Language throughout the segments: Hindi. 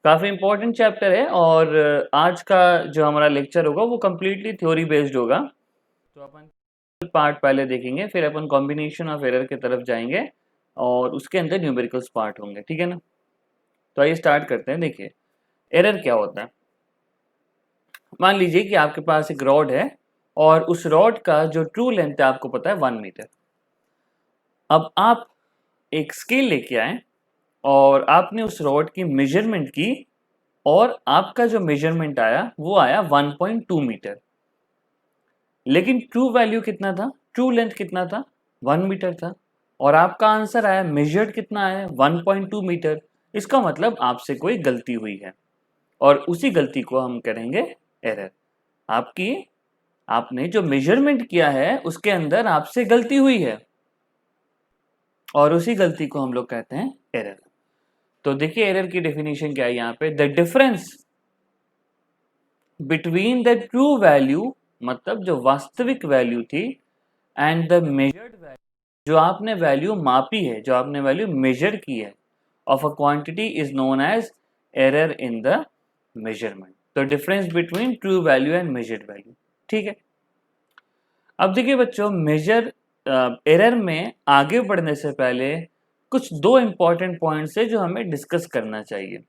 काफ़ी इम्पोर्टेंट चैप्टर है और आज का जो हमारा लेक्चर होगा वो कम्प्लीटली थ्योरी बेस्ड होगा। तो अपन पार्ट पहले देखेंगे, फिर अपन कॉम्बिनेशन ऑफ एरर की तरफ जाएंगे और उसके अंदर न्यूमेरिकल्स पार्ट होंगे, ठीक है ना। तो आइए स्टार्ट करते हैं। देखिए एरर क्या होता है। मान लीजिए कि आपके पास एक रॉड है और उस रॉड का जो ट्रू लेंथ है आपको पता है 1 मीटर। अब आप एक स्केल लेके आए और आपने उस रॉड की मेजरमेंट की और आपका जो मेजरमेंट आया वो आया 1.2 मीटर। लेकिन ट्रू वैल्यू कितना था, ट्रू लेंथ कितना था, 1 मीटर था। और आपका आंसर आया, मेजर्ड कितना आया, 1.2 मीटर। इसका मतलब आपसे कोई गलती हुई है और उसी गलती को हम करेंगे एरर। आपकी आपने जो मेजरमेंट किया है उसके अंदर आपसे गलती हुई है और उसी गलती को हम लोग कहते हैं एरर। तो देखिए एरर की डेफिनेशन क्या है यहाँ पे, the difference between the true value, मतलब जो वास्तविक वैल्यू थी, एंड द मेजर्ड वैल्यू, जो आपने वैल्यू मापी है, जो आपने वैल्यू मेजर की है, of a quantity is known as error in the measurement. तो difference between true value and measured value, ठीक है। अब देखिए बच्चों, मेजर एरर में आगे बढ़ने से पहले कुछ दो इंपॉर्टेंट पॉइंट्स है जो हमें डिस्कस करना चाहिए।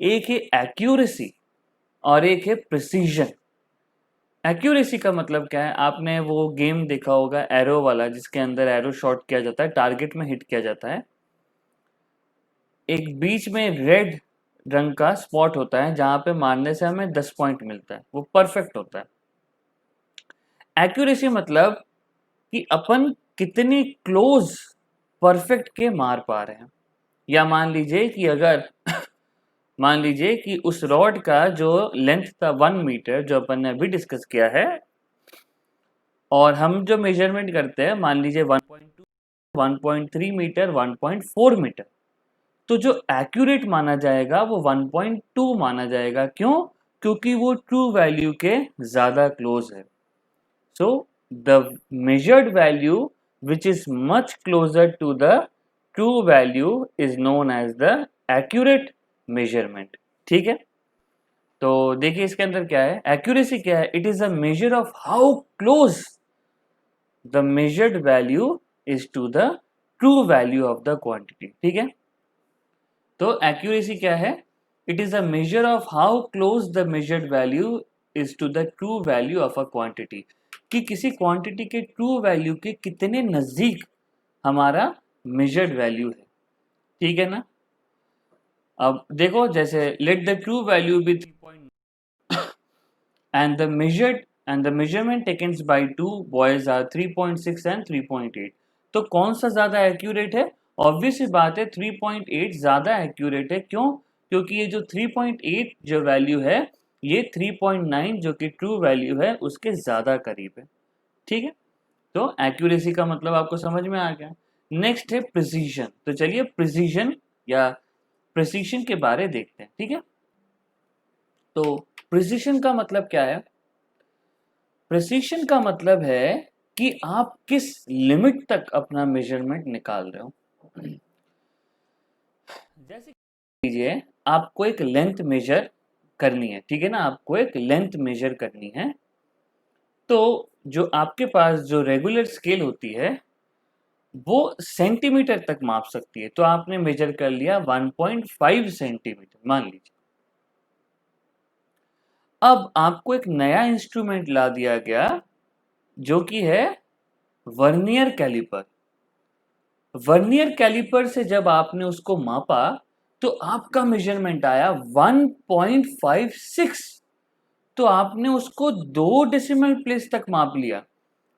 एक है एक्यूरेसी और एक है प्रिसीजन। एक्यूरेसी का मतलब क्या है, आपने वो गेम देखा होगा एरो वाला, जिसके अंदर एरो शॉट किया जाता है, टारगेट में हिट किया जाता है। एक बीच में रेड रंग का स्पॉट होता है जहां पे मारने से हमें 10 पॉइंट मिलता है, वो परफेक्ट होता है। एक्यूरेसी मतलब कि अपन कितनी क्लोज परफेक्ट के मार पा रहे हैं। या मान लीजिए कि अगर मान लीजिए कि उस रॉड का जो लेंथ था 1 मीटर, जो अपन ने अभी डिस्कस किया है, और हम जो मेजरमेंट करते हैं मान लीजिए 1.2, 1.3 मीटर, 1.4 मीटर, तो जो एक्यूरेट माना जाएगा वो 1.2 माना जाएगा। क्यों? क्योंकि वो ट्रू वैल्यू के ज़्यादा क्लोज है। So the measured value which is much closer to the true value is known as the accurate measurement, ठीक है। तो देखिए इसके अंदर क्या है, एक्यूरेसी क्या है, it is a measure of how close the measured value is to the true value of the quantity, ठीक है। तो एक्यूरेसी क्या है, it is a measure of how close the measured value is to the true value of a quantity, कि किसी क्वांटिटी के ट्रू वैल्यू के कितने नजदीक हमारा मेजर्ड वैल्यू है, ठीक है ना। अब देखो, जैसे let the true value be 3 and the measurement taken by two boys are 3.6 and 3.8। तो कौन सा ज्यादा एक्यूरेट है? ऑब्वियस सी बात है 3.8 ज्यादा एक्यूरेट है। क्यों? क्योंकि ये जो 3.8 जो वैल्यू है, ये 3.9 जो कि ट्रू वैल्यू है उसके ज्यादा करीब है, ठीक है। तो एक्यूरेसी का मतलब आपको समझ में आ गया। नेक्स्ट है प्रिसीजन। तो चलिए प्रिसीजन या प्रिसीजन के बारे देखते हैं, ठीक है। तो प्रिसीजन का मतलब क्या है? प्रिसीशन का मतलब है कि आप किस लिमिट तक अपना मेजरमेंट निकाल रहे हो। जैसे लीजिए आपको एक लेंथ मेजर करनी है, ठीक है ना, आपको एक लेंथ मेजर करनी है। तो जो आपके पास जो रेगुलर स्केल होती है वो सेंटीमीटर तक माप सकती है। तो आपने मेजर कर लिया 1.5 सेंटीमीटर मान लीजिए। अब आपको एक नया इंस्ट्रूमेंट ला दिया गया जो कि है वर्नियर कैलिपर। वर्नियर कैलिपर से जब आपने उसको मापा तो आपका मेजरमेंट आया 1.56। तो आपने उसको 2 डेसिमल प्लेस तक माप लिया।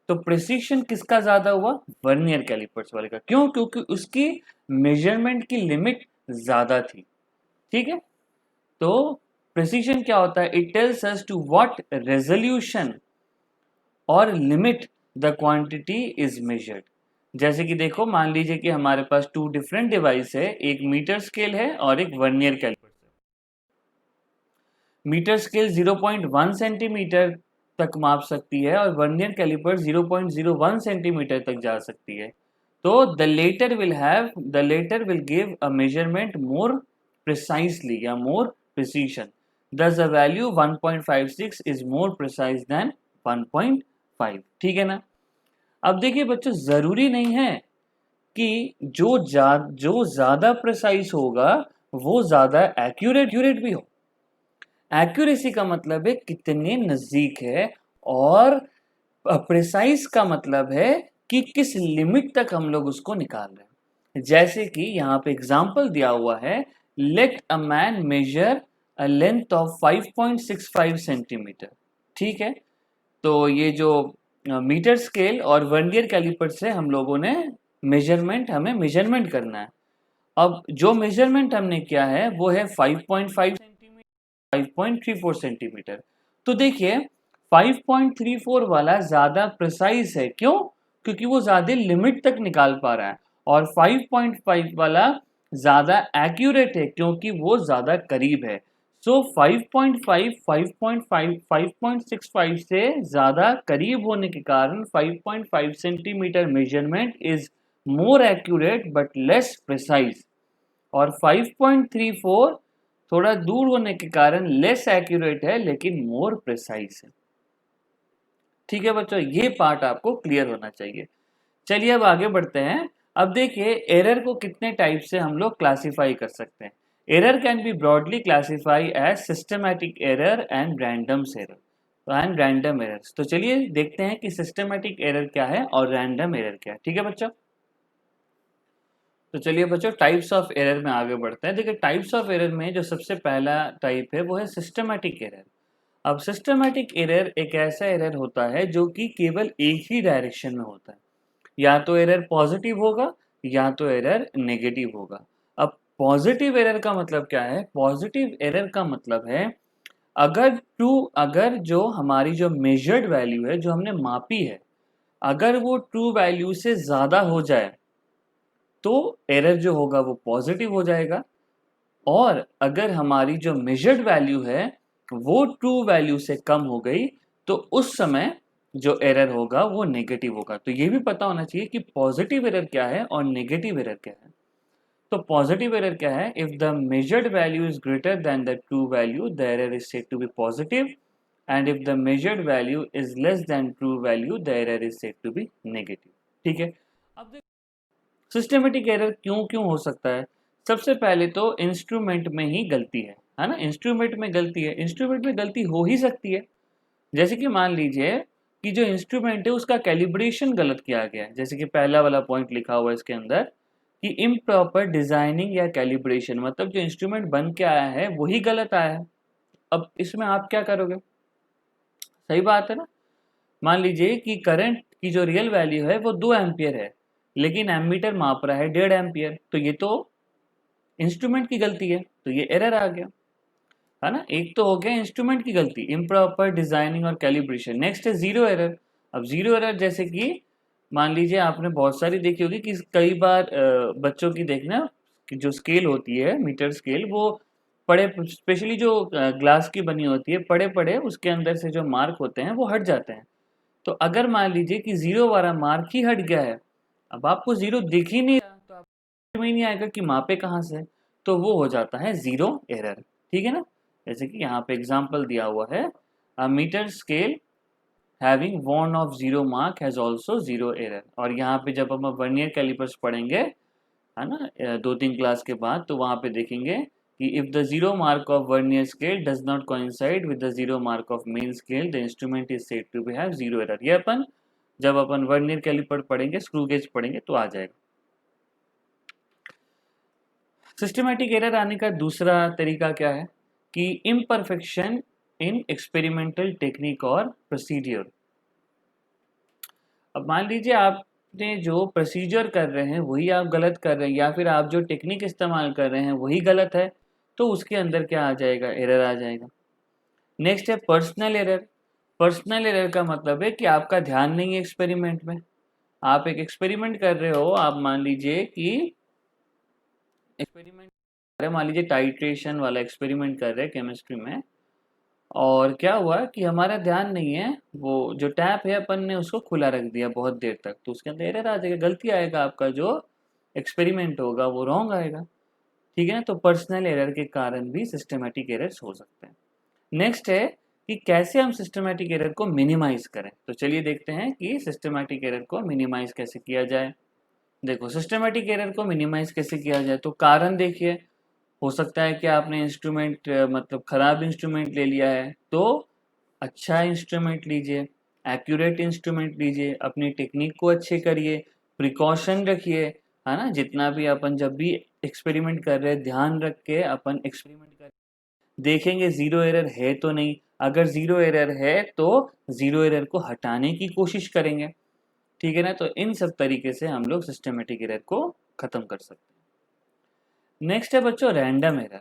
तो प्रिसीशन किसका ज्यादा हुआ? वर्नियर कैलिपर्स वाले का। क्यों? क्योंकि उसकी मेजरमेंट की लिमिट ज्यादा थी, ठीक है। तो प्रिसीशन क्या होता है? It tells us to what resolution और limit the quantity is measured. जैसे कि देखो, मान लीजिए कि हमारे पास 2 डिफरेंट डिवाइस है, एक मीटर स्केल है और एक वर्नियर कैलिपर है। मीटर स्केल 0.1 सेंटीमीटर तक माप सकती है और वर्नियर कैलिपर 0.01 सेंटीमीटर तक जा सकती है। तो the latter will give a measurement more precisely या more precision. Thus the value 1.56 is more precise than 1.5। ठीक है ना। अब देखिए बच्चों, जरूरी नहीं है कि जो ज्यादा प्रिसाइज होगा वो ज्यादा एक्यूरेट भी हो। एक्यूरेसी का मतलब है कितने नजदीक है, और प्रिसाइज का मतलब है कि किस लिमिट तक हम लोग उसको निकाल रहे हैं। जैसे कि यहाँ पे एग्जांपल दिया हुआ है, let a man measure a length of 5.65 centimetre. ठीक है, तो ये जो मीटर स्केल और वर्नियर कैलिपर से हम लोगों ने हमें मेजरमेंट करना है। अब जो मेजरमेंट हमने किया है वो है 5.5 सेंटीमीटर, 5.34 सेंटीमीटर। तो देखिए 5.34 वाला ज्यादा प्रिसाइज है। क्यों? क्योंकि वो ज्यादा लिमिट तक निकाल पा रहा है। और 5.5 वाला ज्यादा एक्यूरेट है क्योंकि वो ज्यादा करीब है। सो 5.5 5.5 5.65 से ज्यादा करीब होने के कारण 5.5 centimetre measurement is more accurate but less precise, और 5.34 थोड़ा दूर होने के कारण लेस एक्यूरेट है लेकिन मोर प्रिसाइज है। ठीक है बच्चों, ये पार्ट आपको क्लियर होना चाहिए। चलिए अब आगे बढ़ते हैं। अब देखिए एरर को कितने टाइप से हम लोग क्लासिफाई कर सकते हैं। Error can be broadly classify as systematic error and randoms error and random errors. तो चलिए देखते हैं कि सिस्टमैटिक एरर क्या है और रैंडम एरर क्या है। ठीक है बच्चों, तो चलिए बच्चों टाइप्स ऑफ एरर में आगे बढ़ते हैं। देखिए टाइप्स ऑफ एरर में जो सबसे पहला टाइप है वो है सिस्टमैटिक एरर। अब सिस्टमैटिक एरर एक ऐसा एरर होता है जो कि केवल एक ही डायरेक्शन में होता है। या तो एरर पॉजिटिव होगा या तो एरर नेगेटिव होगा। अब पॉजिटिव एरर का मतलब क्या है? पॉजिटिव एरर का मतलब है अगर जो हमारी जो मेजर्ड वैल्यू है, जो हमने मापी है, अगर वो ट्रू वैल्यू से ज्यादा हो जाए तो एरर जो होगा वो पॉजिटिव हो जाएगा। और अगर हमारी जो मेजर्ड वैल्यू है वो ट्रू वैल्यू से कम हो गई तो उस समय जो एरर होगा वो नेगेटिव होगा। तो ये भी पता होना चाहिए कि पॉजिटिव एरर क्या है और नेगेटिव एरर क्या है। तो पॉजिटिव एरर क्या है? If the measured value is greater than the true value the error is said to be positive, and if the measured value is less than true value the error is said to be negative. ठीक है, अब सिस्टमेटिक एरर क्यों क्यों हो सकता है? सबसे पहले तो इंस्ट्रूमेंट में ही गलती है ना। इंस्ट्रूमेंट में गलती है, इंस्ट्रूमेंट में गलती हो ही सकती है। जैसे कि मान लीजिए कि जो इंस्ट्रूमेंट है उसका कैलिब्रेशन गलत किया गया है। जैसे कि पहला वाला पॉइंट लिखा हुआ है इसके अंदर कि इम्प्रॉपर डिजाइनिंग या कैलिब्रेशन, मतलब जो इंस्ट्रूमेंट बन के आया है वही गलत आया है। अब इसमें आप क्या करोगे? सही बात है ना। मान लीजिए कि करंट की जो रियल वैल्यू है वो 2 एम्पियर है, लेकिन एमीटर माप रहा है 1.5 एम्पियर। तो ये तो इंस्ट्रूमेंट की गलती है, तो ये एरर आ गया, है ना। एक तो हो गया इंस्ट्रूमेंट की गलती, इम्प्रॉपर डिजाइनिंग और कैलिब्रेशन। नेक्स्ट है जीरो एरर। अब जीरो एरर जैसे कि मान लीजिए आपने बहुत सारी देखी होगी कि कई बार बच्चों की देखना कि जो स्केल होती है मीटर स्केल, वो पड़े स्पेशली जो ग्लास की बनी होती है, पड़े पड़े उसके अंदर से जो मार्क होते हैं वो हट जाते हैं। तो अगर मान लीजिए कि जीरो वाला मार्क ही हट गया है, अब आपको जीरो दिख ही नहीं रहा, तो आपको में नहीं आएगा कि मापे कहाँ से, तो वो हो जाता है जीरो एरर। ठीक है ना। जैसे कि यहाँ पे एग्जांपल दिया हुआ है, a metre scale having one of zero mark has also zero error. और यहाँ पे जब हम वर्नियर कैलिपर्स पढ़ेंगे, है ना, 2-3 क्लास के बाद, तो वहाँ पे देखेंगे कि if the zero mark of vernier scale does not coincide with the zero mark of main scale the instrument is said to be have zero error. ये अपन जब अपन वर्नियर कैलिपर पढ़ेंगे, स्क्रू गेज पढ़ेंगे तो आ जाएगा। सिस्टमैटिक एरर आने का दूसरा तरीका क्या है कि इम्परफेक्शन इन एक्सपेरिमेंटल टेक्निक और प्रोसीजर। अब मान लीजिए आपने जो प्रोसीजर कर रहे हैं वही आप गलत कर रहे हैं, या फिर आप जो टेक्निक इस्तेमाल कर रहे हैं वही गलत है, तो उसके अंदर क्या आ जाएगा? एरर आ जाएगा। नेक्स्ट है पर्सनल एरर। पर्सनल एरर का मतलब है कि आपका ध्यान नहीं है एक्सपेरिमेंट में। आप एक एक्सपेरिमेंट कर रहे हो, आप मान लीजिए कि एक्सपेरिमेंट, अरे मान लीजिए टाइट्रेशन वाला एक्सपेरिमेंट कर रहे हैं केमिस्ट्री में, और क्या हुआ कि हमारा ध्यान नहीं है, वो जो टैप है अपन ने उसको खुला रख दिया बहुत देर तक, तो उसके अंदर एरर आ जाएगा, गलती आएगा, आपका जो एक्सपेरिमेंट होगा वो रॉन्ग आएगा। ठीक है ना। तो पर्सनल एरर के कारण भी सिस्टमेटिक एरर्स हो सकते हैं। नेक्स्ट है कि कैसे हम सिस्टमेटिक एरर को मिनिमाइज करें। तो चलिए देखते हैं कि सिस्टमेटिक एरर को मिनिमाइज कैसे किया जाए। देखो सिस्टमेटिक एरर को मिनिमाइज कैसे किया जाए, तो कारण देखिए, हो सकता है कि आपने इंस्ट्रूमेंट मतलब खराब इंस्ट्रूमेंट ले लिया है, तो अच्छा इंस्ट्रूमेंट लीजिए, एक्यूरेट इंस्ट्रूमेंट लीजिए, अपनी टेक्निक को अच्छे करिए, प्रिकॉशन रखिए, है ना। जितना भी अपन जब भी एक्सपेरिमेंट कर रहे हैं ध्यान रख के अपन एक्सपेरिमेंट कर देखेंगे जीरो एरर है तो नहीं। अगर जीरो एरर है तो जीरो एरर को हटाने की कोशिश करेंगे, ठीक है ना। तो इन सब तरीके से हम लोग सिस्टमेटिक एरर को खत्म कर सकते हैं। नेक्स्ट है बच्चों रैंडम एरर।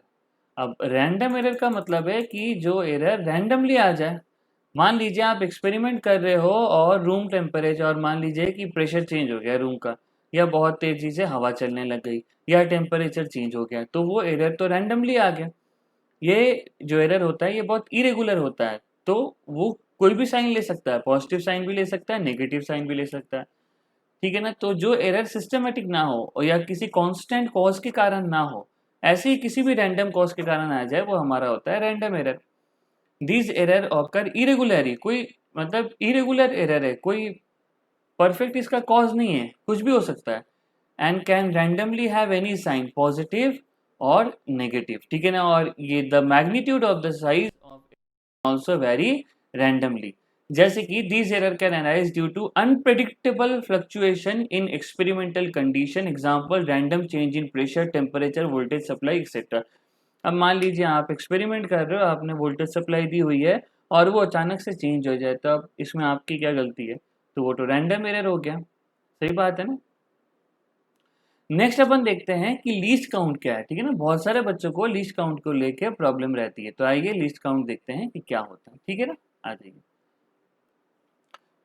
अब रैंडम एरर का मतलब है कि जो एरर रैंडमली आ जाए। मान लीजिए आप एक्सपेरिमेंट कर रहे हो और रूम टेम्परेचर, और मान लीजिए कि प्रेशर चेंज हो गया रूम का, या बहुत तेजी से हवा चलने लग गई, या टेम्परेचर चेंज हो गया, तो वो एरर तो रैंडमली आ गया। ये जो एरर होता है ये बहुत इरेगुलर होता है, तो वो कोई भी साइन ले सकता है, पॉजिटिव साइन भी ले सकता है, नेगेटिव साइन भी ले सकता है, ठीक है ना। तो जो एरर सिस्टमेटिक ना हो और या किसी कांस्टेंट कॉज के कारण ना हो, ऐसे ही किसी भी रैंडम कॉज के कारण आ जाए, वो हमारा होता है random error. This error occur irregularly, कोई मतलब इरेगुलर एरर है, कोई परफेक्ट इसका कॉज नहीं है, कुछ भी हो सकता है। And can randomly have any sign positive और नेगेटिव, ठीक है ना। और ये the magnitude of the size of also very randomly. जैसे कि this error can arise due to unpredictable fluctuation in experimental condition, example random change in pressure, temperature, voltage supply etcetera. अब मान लीजिए आप एक्सपेरिमेंट कर रहे हो, आपने वोल्टेज सप्लाई दी हुई है और वो अचानक से चेंज हो जाए, तो अब इसमें आपकी क्या गलती है, तो वो तो रैंडम एरर हो गया, सही बात है ना। नेक्स्ट अपन देखते हैं कि लीस्ट काउंट क्या है, ठीक है ना। बहुत सारे बच्चों को लीस्ट काउंट को लेकर प्रॉब्लम रहती है, तो आइए लीस्ट काउंट देखते हैं कि क्या होता है, ठीक है ना। आ जाइए।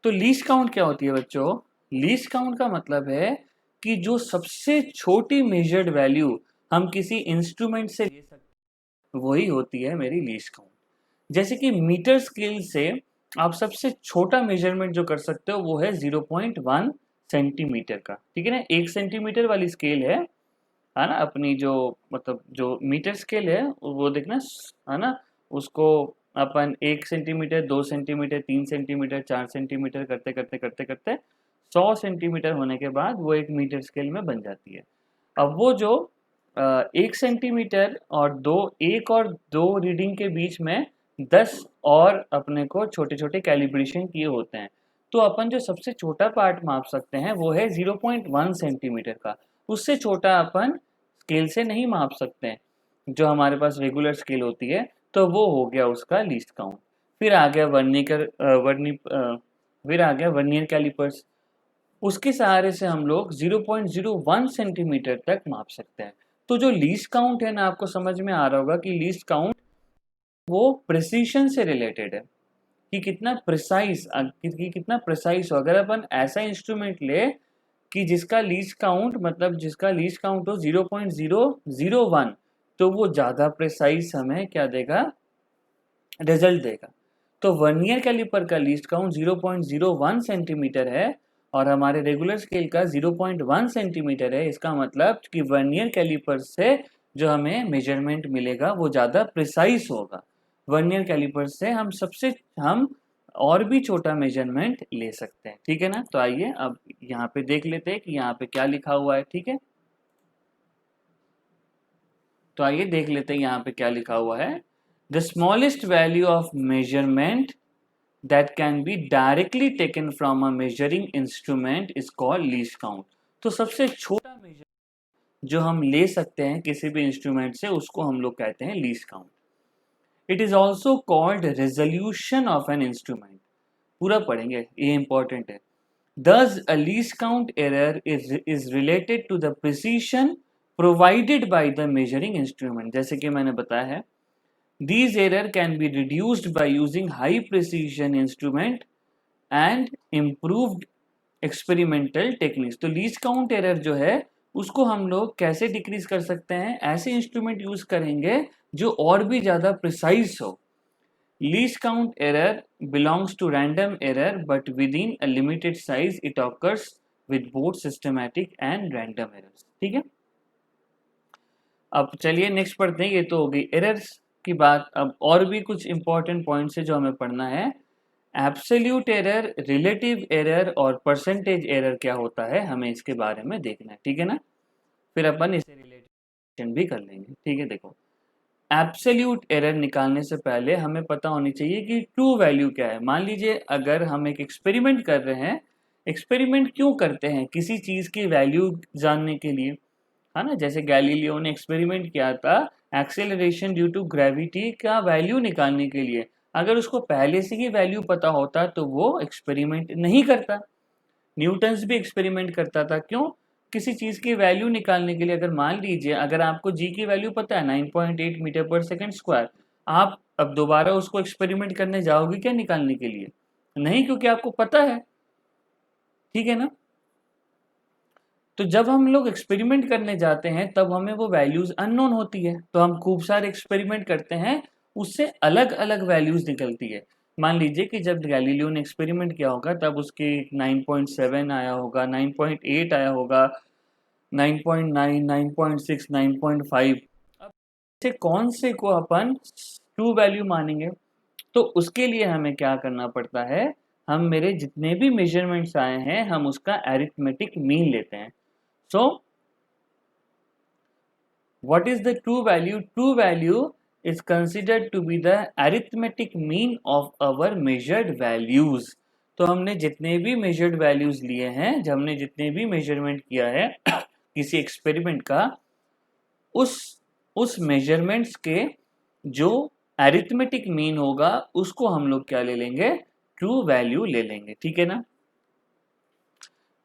तो लीस्ट काउंट क्या होती है बच्चों, लीस्ट काउंट का मतलब है कि जो सबसे छोटी मेजर्ड वैल्यू हम किसी इंस्ट्रूमेंट से ले सकते हैं वही होती है मेरी लीस्ट काउंट। जैसे कि मीटर स्केल से आप सबसे छोटा मेजरमेंट जो कर सकते हो वो है 0.1 सेंटीमीटर का, ठीक है ना। 1 सेंटीमीटर वाली स्केल है ना, अपनी जो मतलब जो मीटर स्केल है वो देखना, है ना। उसको अपन 1 सेंटीमीटर, 2 सेंटीमीटर, 3 सेंटीमीटर, 4 सेंटीमीटर करते करते करते करते 100 सेंटीमीटर होने के बाद वो एक मीटर स्केल में बन जाती है। अब वो जो 1 सेंटीमीटर और एक और दो रीडिंग के बीच में 10 और अपने को छोटे छोटे कैलिब्रेशन किए होते हैं, तो अपन जो सबसे छोटा पार्ट माप सकते हैं वो है 0.1 सेंटीमीटर का। उससे छोटा अपन स्केल से नहीं माप सकते हैं, जो हमारे पास रेगुलर स्केल होती है, तो वो हो गया उसका लीस्ट काउंट। फिर आ गया वर्नियर कैलिपर्स, उसके सहारे से हम लोग 0.01 सेंटीमीटर तक माप सकते हैं। तो जो लीस्ट काउंट है ना, आपको समझ में आ रहा होगा कि लीस्ट काउंट वो प्रिसीशन से रिलेटेड है, कि कितना प्रिसाइज हो। अगर अपन ऐसा इंस्ट्रूमेंट ले कि जिसका लीस्ट काउंट मतलब जिसका लीस्ट काउंट हो 0.001, तो वो ज़्यादा प्रिसाइज हमें क्या देगा, रिजल्ट देगा। तो वर्नियर कैलिपर का लीस्ट काउंट 0.01 सेंटीमीटर है और हमारे रेगुलर स्केल का 0.1 सेंटीमीटर है। इसका मतलब कि वर्नियर कैलिपर से जो हमें मेजरमेंट मिलेगा वो ज़्यादा प्रिसाइज होगा। वर्नियर कैलिपर से हम और भी छोटा मेजरमेंट ले सकते हैं, ठीक है ना। तो आइए अब यहाँ पे देख लेते हैं कि यहाँ पे क्या लिखा हुआ है, ठीक है। तो आइए देख लेते हैं यहाँ पे क्या लिखा हुआ है। The smallest value of measurement that can be directly taken from a measuring instrument is called least count। तो सबसे छोटा मेजर जो हम ले सकते हैं किसी भी इंस्ट्रूमेंट से उसको हम लोग कहते हैं least count. It is also called resolution of an instrument. पूरा पढ़ेंगे, ये इंपॉर्टेंट है। Thus, a least count error is related to the precision provided by the measuring instrument। जैसे कि मैंने बताया है, these error can be reduced by using high precision instrument and improved experimental techniques। तो लीस्ट काउंट एरर जो है उसको हम लोग कैसे डिक्रीज कर सकते हैं, ऐसे इंस्ट्रूमेंट यूज करेंगे जो और भी ज्यादा प्रिसाइज हो। Least count error belongs to random error but within a limited size it occurs with both systematic and random errors, ठीक है। अब चलिए नेक्स्ट पढ़ते हैं, ये तो हो गई एरर्स की बात। अब और भी कुछ इंपॉर्टेंट पॉइंट्स है जो हमें पढ़ना है। एब्सोल्यूट एरर, रिलेटिव एरर और परसेंटेज एरर क्या होता है, हमें इसके बारे में देखना है, ठीक है ना। फिर अपन इसे रिलेशन भी कर लेंगे, ठीक है। देखो, एब्सोल्यूट एरर निकालने से पहले हमें पता होनी चाहिए कि ट्रू वैल्यू क्या है। मान लीजिए अगर हम एक एक्सपेरिमेंट कर रहे हैं, एक्सपेरिमेंट क्यों करते हैं, किसी चीज़ की वैल्यू जानने के लिए, है ना। जैसे गैलीलियो ने एक्सपेरिमेंट किया था एक्सेलरेशन ड्यू टू ग्रेविटी का वैल्यू निकालने के लिए। अगर उसको पहले से ही वैल्यू पता होता तो वो एक्सपेरिमेंट नहीं करता। न्यूटन्स भी एक्सपेरिमेंट करता था, क्यों, किसी चीज़ की वैल्यू निकालने के लिए। अगर मान लीजिए अगर आपको जी की वैल्यू पता है 9.8 मीटर पर सेकंड स्क्वायर, आप अब दोबारा उसको एक्सपेरिमेंट करने जाओगे क्या निकालने के लिए? नहीं, क्योंकि आपको पता है, ठीक है ना। तो जब हम लोग एक्सपेरिमेंट करने जाते हैं तब हमें वो वैल्यूज अननोन होती है, तो हम खूब सारे एक्सपेरिमेंट करते हैं, उससे अलग अलग वैल्यूज निकलती है। मान लीजिए कि जब गैलीलियो ने एक्सपेरिमेंट किया होगा तब उसके 9.7 आया होगा, 9.8 आया होगा, 9.9, 9.6, 9.5। अब से कौन से को अपन ट्रू वैल्यू मानेंगे? तो उसके लिए हमें क्या करना पड़ता है, हम मेरे जितने भी मेजरमेंट्स आए हैं हम उसका अरिथमेटिक मीन लेते हैं। So, what is the true value? True value is considered to be the arithmetic mean of our measured values. तो हमने जितने भी measured values लिए हैं, जब हमने जितने भी measurement किया है किसी experiment का, उस measurements के जो arithmetic mean होगा उसको हम लोग क्या ले लेंगे, true value ले लेंगे, ठीक है ना।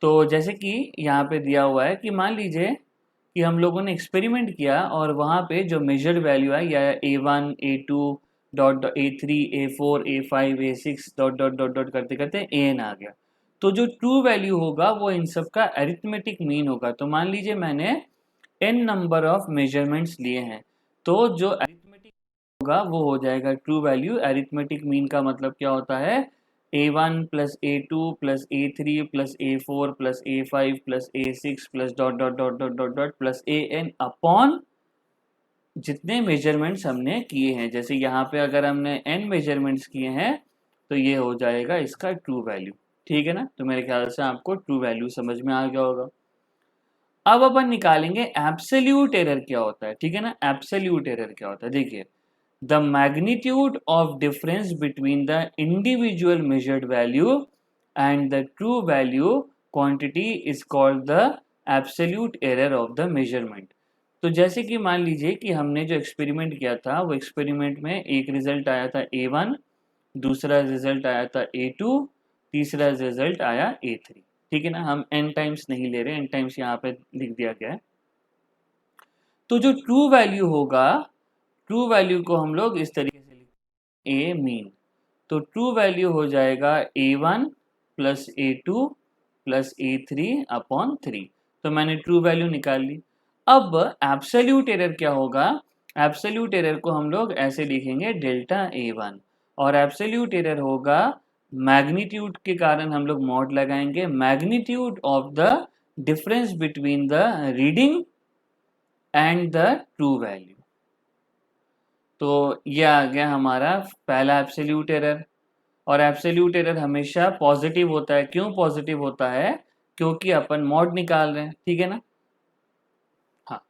तो जैसे कि यहाँ पे दिया हुआ है कि मान लीजिए कि हम लोगों ने एक्सपेरिमेंट किया और वहाँ पे जो मेजर्ड वैल्यू है या A1, A2 dot A3, A4, A5, A6 dot dot dot dot करते करते AN आ गया। तो जो ट्रू वैल्यू होगा वो इन सब का अरिथमेटिक मीन होगा। तो मान लीजिए मैंने n नंबर ऑफ मेजरमेंट्स लिए हैं, तो जो अरिथमेटिक होगा वो हो जाएगा ट्रू वैल्यू। अरिथमेटिक मीन का मतलब क्या होता है, A1 plus A2 plus A3 plus A4 plus A5 plus A6 plus dot dot dot dot dot dot plus AN upon जितने मेजरमेंट्स हमने किए हैं। जैसे यहाँ पे अगर हमने n मेजरमेंट्स किए हैं तो ये हो जाएगा इसका ट्रू वैल्यू, ठीक है ना। तो मेरे ख्याल से आपको ट्रू वैल्यू समझ में आ गया होगा। अब अपन निकालेंगे एब्सोल्यूट एरर क्या होता है, ठीक है ना। एब्सोल्यूट एरर क्या होता है, देखिए, the magnitude of difference between the individual measured value and the true value quantity is called the absolute error of the measurement। तो जैसे कि मान लीजिए कि हमने जो एक्सपेरिमेंट किया था वो एक्सपेरिमेंट में एक रिजल्ट आया था A1, दूसरा रिजल्ट आया था A2, तीसरा रिजल्ट आया A3, ठीक है ना। हम n टाइम्स नहीं ले रहे, n टाइम्स यहाँ पे लिख दिया गया है। तो जो ट्रू वैल्यू होगा, ट्रू वैल्यू को हम लोग इस तरीके से लिखते हैं, ए मीन। तो ट्रू वैल्यू हो जाएगा A1 plus A2 plus A3 upon 3। तो मैंने ट्रू वैल्यू निकाल ली। अब एब्सोल्यूट एरर क्या होगा, एब्सोल्यूट एरर को हम लोग ऐसे लिखेंगे डेल्टा A1, और एब्सोल्यूट एरर होगा मैग्नीट्यूड के कारण हम लोग मॉड लगाएंगे, magnitude of the difference between the reading and the true value. तो ये आ गया हमारा पहला एब्सोल्यूट एरर। और एब्सोल्यूट एरर हमेशा पॉजिटिव होता है। क्यों पॉजिटिव होता है, क्योंकि अपन मॉड निकाल रहे हैं, ठीक है ना। हाँ,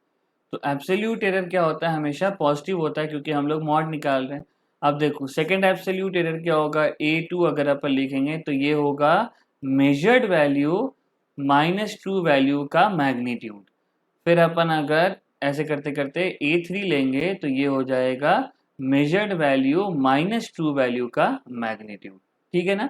तो एब्सोल्यूट एरर क्या होता है, हमेशा पॉजिटिव होता है क्योंकि हम लोग मॉड निकाल रहे हैं। अब देखो सेकंड एब्सोल्यूट एरर क्या होगा, A2 अगर अपन लिखेंगे तो ये होगा measured value minus true value का मैग्नीट्यूड। फिर अपन अगर ऐसे करते करते A3 लेंगे तो ये हो जाएगा measured value minus true value का मैग्नीट्यूड, ठीक है ना।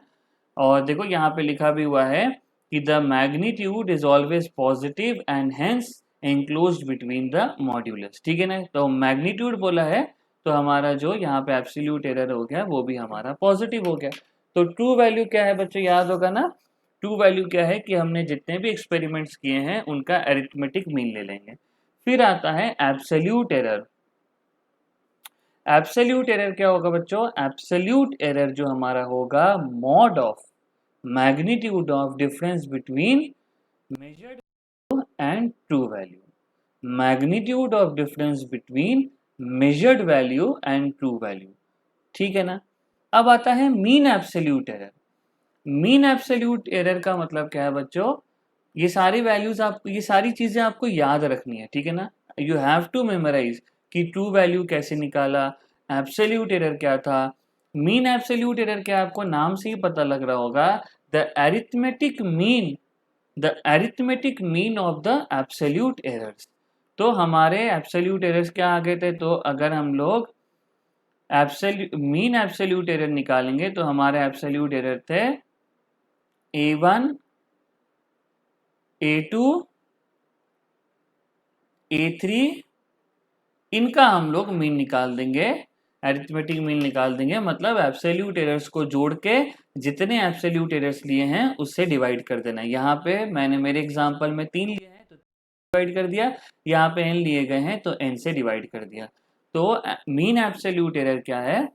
और देखो यहाँ पे लिखा भी हुआ है कि the magnitude is always positive and hence enclosed between the modulus, ठीक है ना। तो मैग्नीट्यूड बोला है तो हमारा जो यहाँ पे एब्सोल्यूट एरर हो गया वो भी हमारा पॉजिटिव हो गया। तो ट्रू वैल्यू क्या है बच्चों, याद होगा ना। ट्रू वैल्यू क्या है कि हमने जितने भी एक्सपेरिमेंट्स किए हैं उनका अरिथमेटिक मीन ले लेंगे। फिर आता है एब्सोल्यूट एरर। एब्सोल्यूट एरर क्या होगा बच्चों, एब्सोल्यूट एरर जो हमारा होगा mod of magnitude of difference between measured and true value. Magnitude of difference between measured value and true value. ठीक है ना। अब आता है mean absolute error. Mean absolute error का मतलब क्या है बच्चों, ये सारी वैल्यूज आप, ये सारी चीजें आपको याद रखनी है, ठीक है ना। यू हैव टू मेमोराइज कि ट्रू वैल्यू कैसे निकाला, एब्सोल्यूट एरर क्या था, मीन एब्सोल्यूट एरर क्या, आपको नाम से ही पता लग रहा होगा, the arithmetic mean, the arithmetic mean of the absolute errors. तो हमारे एब्सोल्यूट एरर्स क्या आ गए थे, तो अगर हम लोग एब्सोल्यूट मीन एब्सोल्यूट एरर निकालेंगे तो हमारे एब्सोल्यूट एरर थे A1, A2, A3, इनका हम लोग मीन निकाल देंगे, अरिथमेटिक मीन निकाल देंगे, मतलब एब्सोल्यूट एरर्स को जोड़ के जितने एब्सोल्यूट एरर्स लिए हैं उससे डिवाइड कर देना। यहाँ पे मैंने मेरे एग्जांपल में 3 लिए हैं तो डिवाइड कर दिया, यहाँ पे n लिए गए हैं तो n से डिवाइड कर दिया। तो मीन एब्सोल्यूट एरर क्या है,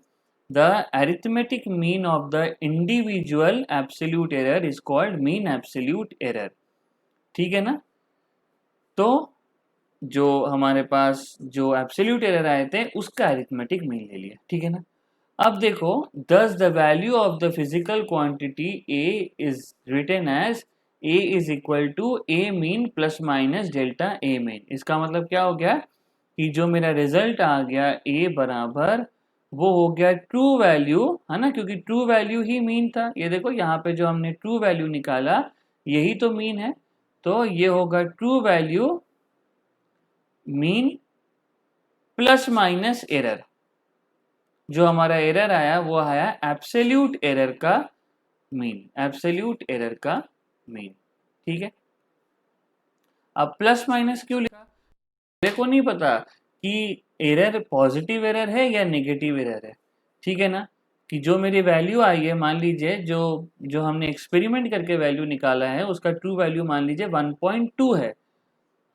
the arithmetic mean of the individual absolute error is called mean absolute error. ठीक है ना। तो जो हमारे पास जो एब्सोल्यूट एरर आए थे उसका अरिथमेटिक मीन ले लिया, ठीक है ना। अब देखो, thus the value of the physical quantity A is written as A is equal to A mean plus minus delta A mean. इसका मतलब क्या हो गया कि जो मेरा रिजल्ट आ गया ए बराबर, वो हो गया ट्रू वैल्यू, है ना, क्योंकि ट्रू वैल्यू ही मीन था। ये देखो यहाँ पे जो हमने ट्रू वैल्यू निकाला यही तो मीन है, तो ये होगा true value mean plus minus error. जो हमारा एरर आया वो आया एब्सोल्यूट एरर का मीन, एब्सोल्यूट एरर का मीन। ठीक है। अब प्लस माइनस क्यों लिखा, मेरे को नहीं पता कि एरर पॉजिटिव एरर है या नेगेटिव एरर है। ठीक है ना, कि जो मेरी वैल्यू आई है, मान लीजिए जो जो हमने एक्सपेरिमेंट करके वैल्यू निकाला है उसका ट्रू वैल्यू मान लीजिए 1.2 है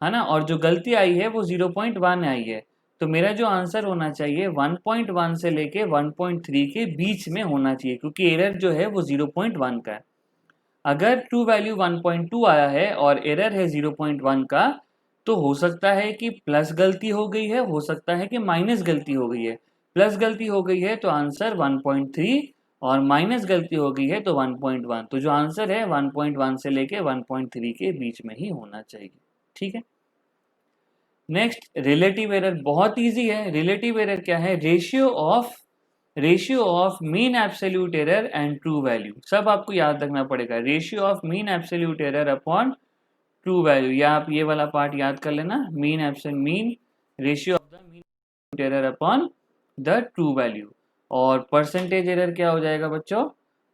ना, और जो गलती आई है वो 0.1 आई है, तो मेरा जो आंसर होना चाहिए 1.1 से लेके 1.3 के बीच में होना चाहिए, क्योंकि एरर जो है वो 0.1 का है। अगर ट्रू वैल्यू 1.2 आया है और एरर है 0.1 का, तो हो सकता है कि प्लस गलती हो गई है, हो सकता है कि माइनस गलती हो गई है। प्लस गलती हो गई है तो आंसर 1.3, और माइनस गलती हो गई है तो 1.1, तो जो आंसर है 1.1 से लेके 1.3 के बीच में ही होना चाहिए। ठीक है। नेक्स्ट, रिलेटिव एरर बहुत इजी है। रिलेटिव एरर क्या है, ratio of mean absolute error and true value, सब आपको याद रखना पड़ेगा। Ratio of mean absolute error upon true value, या आप ये वाला पार्ट याद कर लेना, mean ratio of the mean error upon the true value. और परसेंटेज एरर क्या हो जाएगा बच्चों,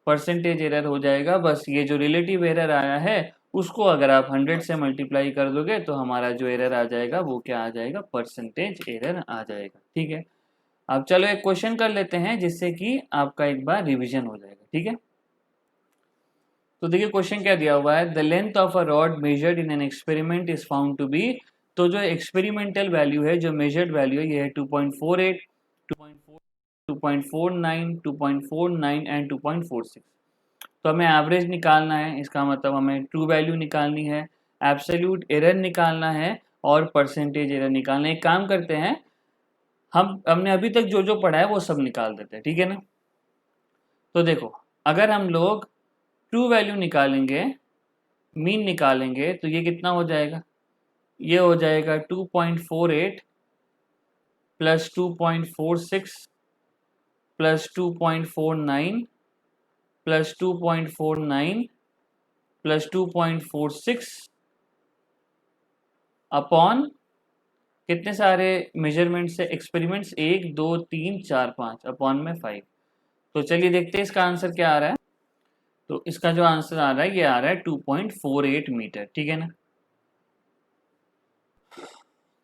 परसेंटेज एरर हो जाएगा बस ये जो रिलेटिव एरर आया है उसको अगर आप 100 से मल्टीप्लाई कर दोगे तो हमारा जो एरर आ जाएगा वो क्या आ जाएगा, परसेंटेज एरर आ जाएगा। ठीक है। अब चलो एक क्वेश्चन कर लेते हैं जिससे कि आपका एक बार रिवीजन हो जाएगा। ठीक है। तो देखिए क्वेश्चन क्या दिया हुआ है, the length of a rod measured in an experiment is found to be. तो जो एक्सपेरिमेंटल वैल्यू है, जो मेजर्ड वैल्यू है, ये है 2.48, 2.4, 2.49, 2.49 एंड 2.46। तो हमें एवरेज निकालना है, इसका मतलब हमें ट्रू वैल्यू निकालनी है, एब्सोल्यूट एरर निकालना है और परसेंटेज एरर निकालना है। एक काम करते हैं, हमने अभी तक जो जो पढ़ा है वो सब निकाल देते हैं। ठीक है ना। तो देखो, अगर हम लोग ट्रू वैल्यू निकालेंगे, मीन निकालेंगे, तो ये कितना हो जाएगा, ये हो जाएगा 2.48 plus 2.46 plus 2.49 plus 2.49 plus 2.46 upon कितने सारे मेजरमेंट्स से, एक्सपेरिमेंट्स 1 2 3 4 5 अपॉन में 5। तो चलिए देखते हैं इसका आंसर क्या आ रहा है। तो इसका जो आंसर आ रहा है ये आ रहा है 2.48 मीटर। ठीक है ना।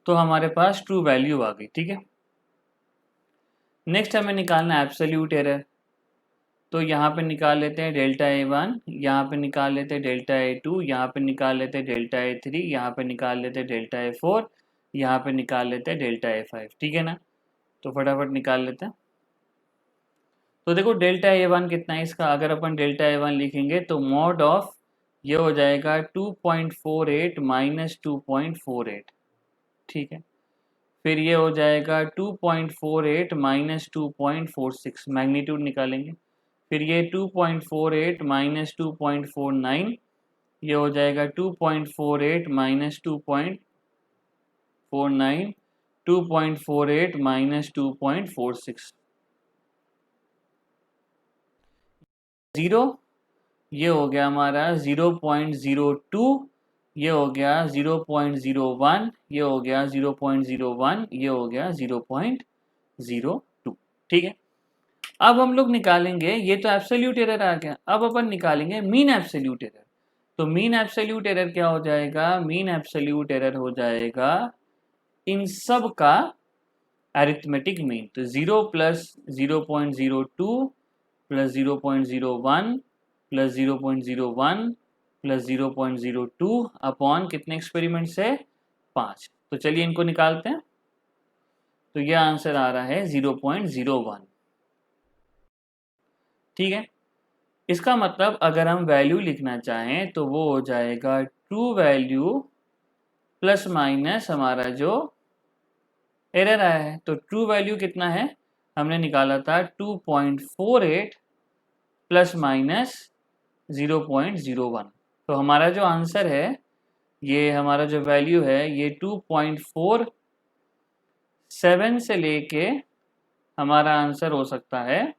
तो हमारे पास ट्रू वैल्यू आ गई। ठीक है। नेक्स्ट हमें निकालना है एब्सोल्यूट एरर। तो यहाँ पे निकाल लेते हैं डेल्टा A1, यहाँ पे निकाल लेते हैं डेल्टा A2, यहाँ पे निकाल लेते हैं डेल्टा A3, यहाँ पे निकाल लेते हैं डेल्टा A4, यहाँ पे निकाल लेते हैं डेल्टा A5। ठीक है ना। तो फटाफट निकाल लेते हैं। तो देखो डेल्टा A1 कितना है इसका, अगर अपन डेल्टा A1 लिखेंगे तो मॉड ऑफ ये हो जाएगा 2.48 माइनस 2.48। ठीक है, फिर ये हो जाएगा 2.48 माइनस 2.46, मैग्नीट्यूड निकालेंगे। फिर ये 2.48 माइनस 2.49, ये हो जाएगा 2.48 माइनस 2.49, 2.48 माइनस 2.46, 0, ये हो गया हमारा 0.02, ये हो गया 0.01, ये हो गया 0.01, ये हो गया 0.02। ठीक है, अब हम लोग निकालेंगे, ये तो एब्सोल्यूट एरर आ गया, अब अपन निकालेंगे मीन एब्सोल्यूट एरर। तो मीन एब्सोल्यूट एरर क्या हो जाएगा? मीन एब्सोल्यूट एरर हो जाएगा इन सब का अरिथमेटिक मीन। तो 0 plus 0.02 plus 0.01 plus 0.01 plus 0.02 upon कितने एक्सपेरिमेंट से? 5। तो चलिए इनको निकालते हैं। तो यह आंसर आ रहा है 0.01। ठीक है, इसका मतलब अगर हम वैल्यू लिखना चाहें तो वो हो जाएगा ट्रू वैल्यू प्लस माइनस हमारा जो एरर आया है। तो ट्रू वैल्यू कितना है? हमने निकाला था 2.48 प्लस माइनस 0.01। तो हमारा जो आंसर है, ये हमारा जो वैल्यू है, ये 2.47 से लेके हमारा आंसर हो सकता है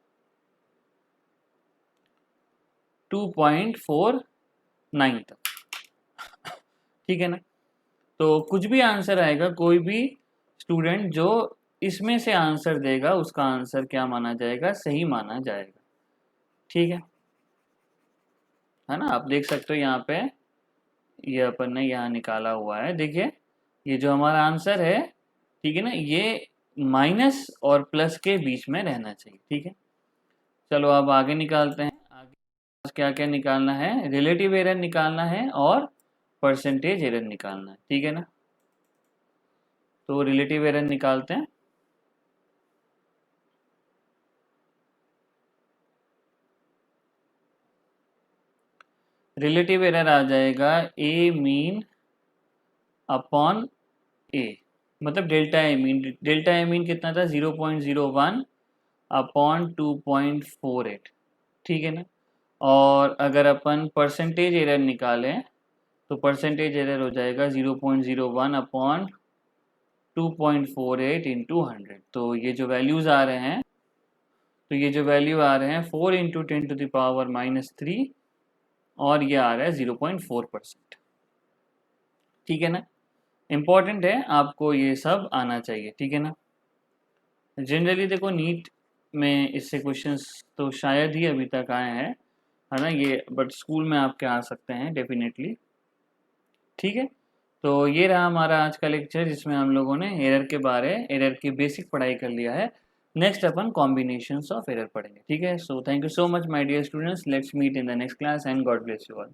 2.49 तक। ठीक है ना? तो कुछ भी आंसर आएगा, कोई भी स्टूडेंट जो इसमें से आंसर देगा उसका आंसर क्या माना जाएगा? सही माना जाएगा। ठीक है ना? आप देख सकते हो यहाँ पे, ये अपन ने यहाँ निकाला हुआ है। देखिए, ये जो हमारा आंसर है, ठीक है ना, ये माइनस और प्लस के बीच में रहना चाहिए। ठीक है, चलो अब आगे निकालते हैं। आगे क्या क्या निकालना है? रिलेटिव एरर निकालना है और परसेंटेज एरर निकालना है। ठीक है ना? तो रिलेटिव एरर निकालते हैं। रिलेटिव एरर आ जाएगा ए मीन अपॉन ए, मतलब delta A mean. Delta A mean कितना था? 0.01 अपॉन 2.48। ठीक है ना? और अगर अपन परसेंटेज एरर निकालें तो परसेंटेज एरर हो जाएगा 0.01 अपॉन 2.48 इंटू 100। तो ये जो वैल्यूज़ आ रहे हैं, तो ये जो वैल्यू आ रहे हैं 4 इंटू 10⁻³ और ये आ रहा है 0.4%। ठीक है ना? इम्पॉर्टेंट है, आपको ये सब आना चाहिए। ठीक है ना? जनरली देखो, नीट में इससे क्वेश्चंस तो शायद ही अभी तक आए हैं, है ना ये, बट स्कूल में आपके आ सकते हैं डेफिनेटली। ठीक है, तो ये रहा हमारा आज का लेक्चर, जिसमें हम लोगों ने एरर की बेसिक पढ़ाई कर लिया है। नेक्स्ट अपन कॉम्बिनेशंस ऑफ एरर पढ़ेंगे। ठीक है, so thank you so much my dear students, let's meet in the next class and God bless you all.